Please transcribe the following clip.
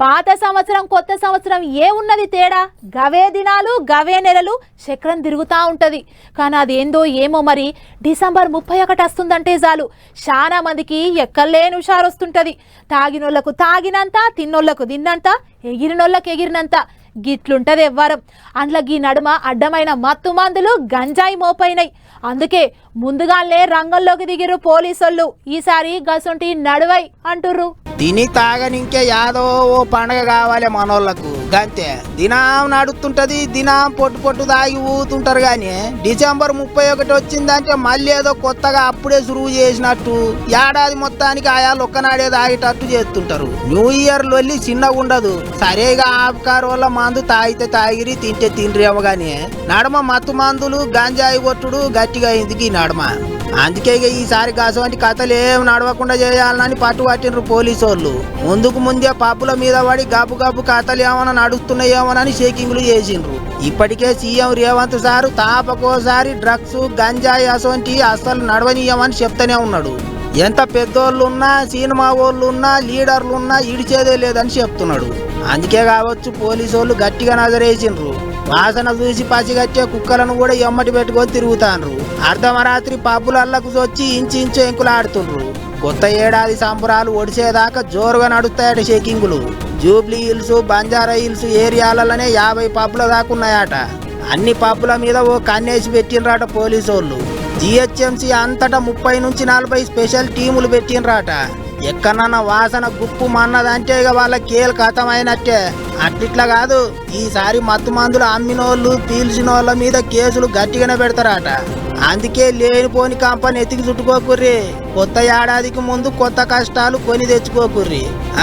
పాత సంవత్సరం కొత్త సంవత్సరం ఏమున్నది తేడా? గవే దినాలు గవే నెలలు చక్రం తిరుగుతూ ఉంటుంది. కానీ అదేందో ఏమో మరి డిసెంబర్ 31 వస్తుందంటే చాలు చాలా మందికి ఎక్కలేని హుషారు వస్తుంటుంది. తాగినోళ్లకు తాగినంత, తిన్నోళ్లకు తిన్నంత, ఎగిరినోళ్ళకి ఎగిరినంత గిట్లుంటది ఎవ్వరం. అండ్ల గీ నడుమ అడ్డమైన మత్తు మందులు గంజాయి మోపైనాయి. అందుకే ముందుగానే రంగంలోకి దిగిరు పోలీసోళ్ళు. ఈసారి గసొంటి నడువై అంటుర్రు. తిని తాగనింకే యాదో ఓ పండగ కావాలి మనోళ్లకు, గంతే. దినం నడుస్తుంటది, దినం పొట్టు పొట్టు తాగి ఊతుంటారు. గాని డిసెంబర్ 31 వచ్చిందంటే మళ్ళీ ఏదో కొత్తగా అప్పుడే సురువు చేసినట్టు ఏడాది మొత్తానికి ఆయాలు ఒక్కనాడే తాగేటట్టు చేస్తుంటారు. న్యూ ఇయర్ లొల్లి చిన్నగా ఉండదు. సరేగా ఆపకారు వల్ల మందు తాగితే తాగిరి, తింటే తిండ్రేమో గాని నడమ మత్తు మందులు గంజాయి కొట్టుడు గట్టిగా అయింది ఈ నడమ. అందుకే ఈసారి గసవంటి కథలు ఏం నడవకుండా చేయాలని పట్టు పట్టినరు పోలీసు వాళ్ళు. ముందుకు ముందే పప్పుల మీద పడి గబ్బు గబ్బు కథలు ఏమైనా నడుస్తున్నాయేమోనని షేకింగ్లు చేసిండ్రు. ఇప్పటికే సీఎం రేవంత్ సారు తాపకోసారి డ్రగ్స్ గంజాయి అసొంటి అస్సలు నడవనీయమని చెప్తూనే ఉన్నాడు. ఎంత పెద్దోళ్ళున్నా, సినిమా వాళ్ళున్నా, లీడర్లున్నా ఇడిచేదే లేదని చెప్తున్నాడు. అందుకే కావచ్చు పోలీసు వాళ్ళు గట్టిగా నజరేసిండ్రు. వాసన చూసి పసిగట్టే కుక్కలను కూడా ఎమ్మటి పెట్టుకొని తిరుగుతాండ్రు. అర్ధమరాత్రి పబ్బులల్లకు వచ్చి ఇంచు ఎంకులాడుతుండ్రు. కొత్త ఏడాది సంబరాలు ఒడిసేదాకా జోరుగా నడుస్తాయట షేకింగులు. జూబ్లీ హిల్స్, బంజారా హిల్స్ ఏరియాలలోనే 50 పబ్బుల దాకా ఉన్నాయట. అన్ని పబ్బుల మీద ఓ కన్నేసి పెట్టినరాట పోలీసోళ్ళు. జిహెచ్ఎంసీ అంతటా 30 నుంచి 40 స్పెషల్ టీములు పెట్టినరాట. ఎక్కడన్నా వాసన గుప్పు మన్నదంటే ఇక వాళ్ళ కేలు కథమైనట్టే. అట్లిట్లా కాదు, ఈసారి మత్తు మందులు అమ్మినోళ్ళు పీల్చినోళ్ళ మీద కేసులు గట్టిగానే పెడతారట. అందుకే లేనిపోని కంపెనీ ఎతికి చుట్టుకోకుర్రి. కొత్త ఏడాదికి ముందు కొత్త కష్టాలు కొని తెచ్చుకోకుర్రి.